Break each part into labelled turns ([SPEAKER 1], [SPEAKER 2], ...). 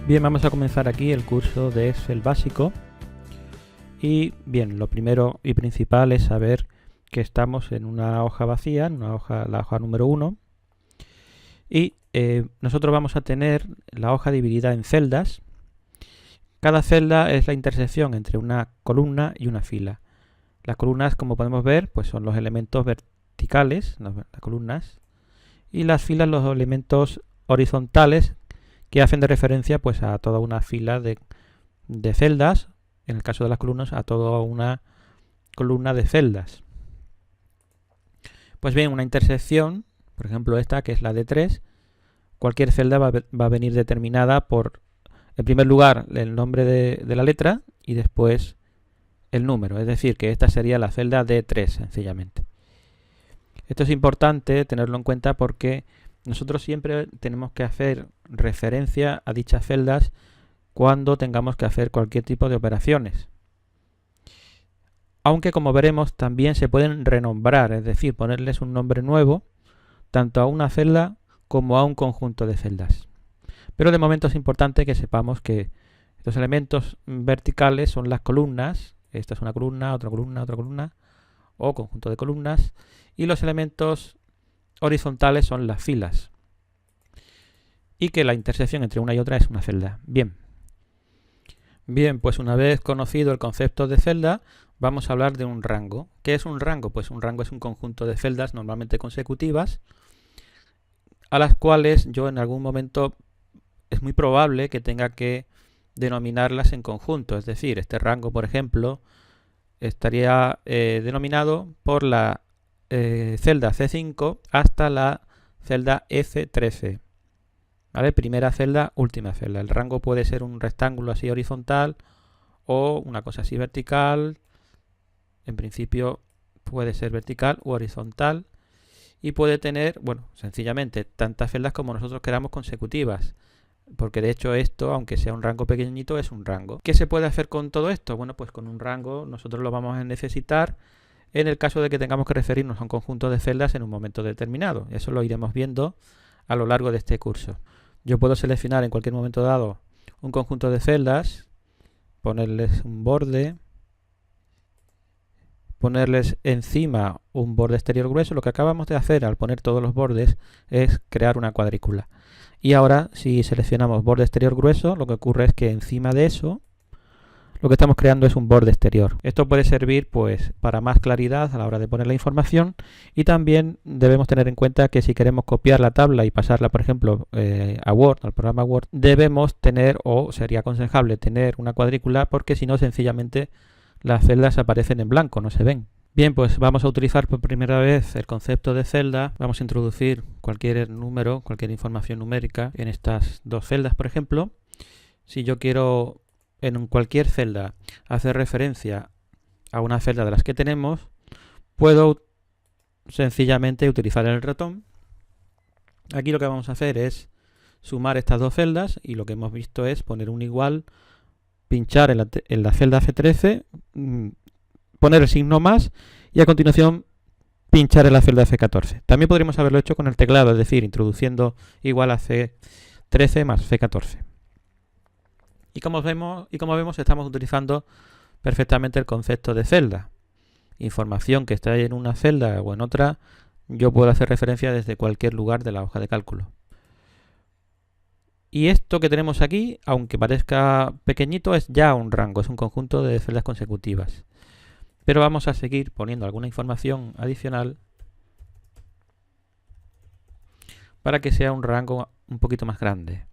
[SPEAKER 1] Bien, vamos a comenzar aquí el curso de Excel básico. Y bien, lo primero y principal es saber que estamos en una hoja vacía, en la hoja número 1. Y nosotros vamos a tener la hoja dividida en celdas. Cada celda es la intersección entre una columna y una fila. Las columnas, como podemos ver, pues son los elementos verticales, las columnas, y las filas los elementos horizontales que hacen de referencia pues a toda una fila de celdas, en el caso de las columnas a toda una columna de celdas. Pues bien, una intersección, por ejemplo esta que es la de 3, cualquier celda va a venir determinada por, en primer lugar, el nombre de la letra y después el número, es decir, que esta sería la celda D3 sencillamente. Esto es importante tenerlo en cuenta porque nosotros siempre tenemos que hacer referencia a dichas celdas cuando tengamos que hacer cualquier tipo de operaciones. Aunque, como veremos, también se pueden renombrar, es decir, ponerles un nombre nuevo tanto a una celda como a un conjunto de celdas. Pero de momento es importante que sepamos que estos elementos verticales son las columnas. Esta es una columna, otra columna o conjunto de columnas, y los elementos horizontales son las filas, y que la intersección entre una y otra es una celda. Bien, pues una vez conocido el concepto de celda, vamos a hablar de un rango. ¿Qué es un rango? Pues un rango es un conjunto de celdas normalmente consecutivas, a las cuales yo en algún momento es muy probable que tenga que denominarlas en conjunto. Es decir, este rango, por ejemplo, estaría denominado por la celda C5 hasta la celda F13. ¿Vale? Primera celda, última celda. El rango puede ser un rectángulo así horizontal o una cosa así vertical. En principio puede ser vertical u horizontal y puede tener, bueno, sencillamente tantas celdas como nosotros queramos consecutivas. Porque de hecho esto, aunque sea un rango pequeñito, es un rango. ¿Qué se puede hacer con todo esto? Bueno, pues con un rango nosotros lo vamos a necesitar en el caso de que tengamos que referirnos a un conjunto de celdas en un momento determinado. Eso lo iremos viendo a lo largo de este curso. Yo puedo seleccionar en cualquier momento dado un conjunto de celdas, ponerles un borde, ponerles encima un borde exterior grueso. Lo que acabamos de hacer al poner todos los bordes es crear una cuadrícula. Y ahora, si seleccionamos borde exterior grueso, lo que ocurre es que encima de eso, lo que estamos creando es un borde exterior. Esto puede servir pues para más claridad a la hora de poner la información, y también debemos tener en cuenta que si queremos copiar la tabla y pasarla, por ejemplo, a Word, al programa Word, debemos tener, o sería aconsejable tener, una cuadrícula, porque si no, sencillamente las celdas aparecen en blanco, no se ven. Bien, pues vamos a utilizar por primera vez el concepto de celda. Vamos a introducir cualquier número, cualquier información numérica en estas dos celdas, por ejemplo. Si yo quiero en cualquier celda hacer referencia a una celda de las que tenemos, puedo sencillamente utilizar el ratón. Aquí lo que vamos a hacer es sumar estas dos celdas, y lo que hemos visto es poner un igual, pinchar en la celda F13, poner el signo más y a continuación pinchar en la celda F14. También podríamos haberlo hecho con el teclado, es decir, introduciendo igual a C13 más C14. Y como vemos, estamos utilizando perfectamente el concepto de celda. Información que está en una celda o en otra, yo puedo hacer referencia desde cualquier lugar de la hoja de cálculo. Y esto que tenemos aquí, aunque parezca pequeñito, es ya un rango, es un conjunto de celdas consecutivas. Pero vamos a seguir poniendo alguna información adicional para que sea un rango un poquito más grande.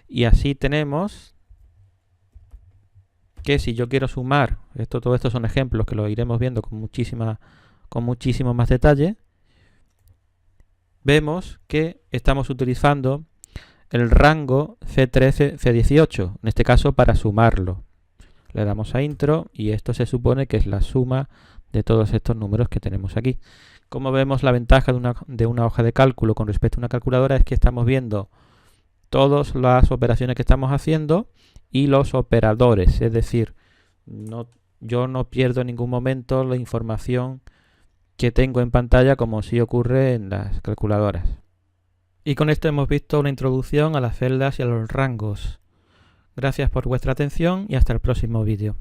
[SPEAKER 1] Y así tenemos que si yo quiero sumar, todo esto son ejemplos que lo iremos viendo con muchísimo más detalle, vemos que estamos utilizando el rango C13, C18, en este caso para sumarlo. Le damos a intro y esto se supone que es la suma de todos estos números que tenemos aquí. Como vemos, la ventaja de una hoja de cálculo con respecto a una calculadora es que estamos viendo todas las operaciones que estamos haciendo y los operadores, es decir, yo no pierdo en ningún momento la información que tengo en pantalla como sí ocurre en las calculadoras. Y con esto hemos visto una introducción a las celdas y a los rangos. Gracias por vuestra atención y hasta el próximo vídeo.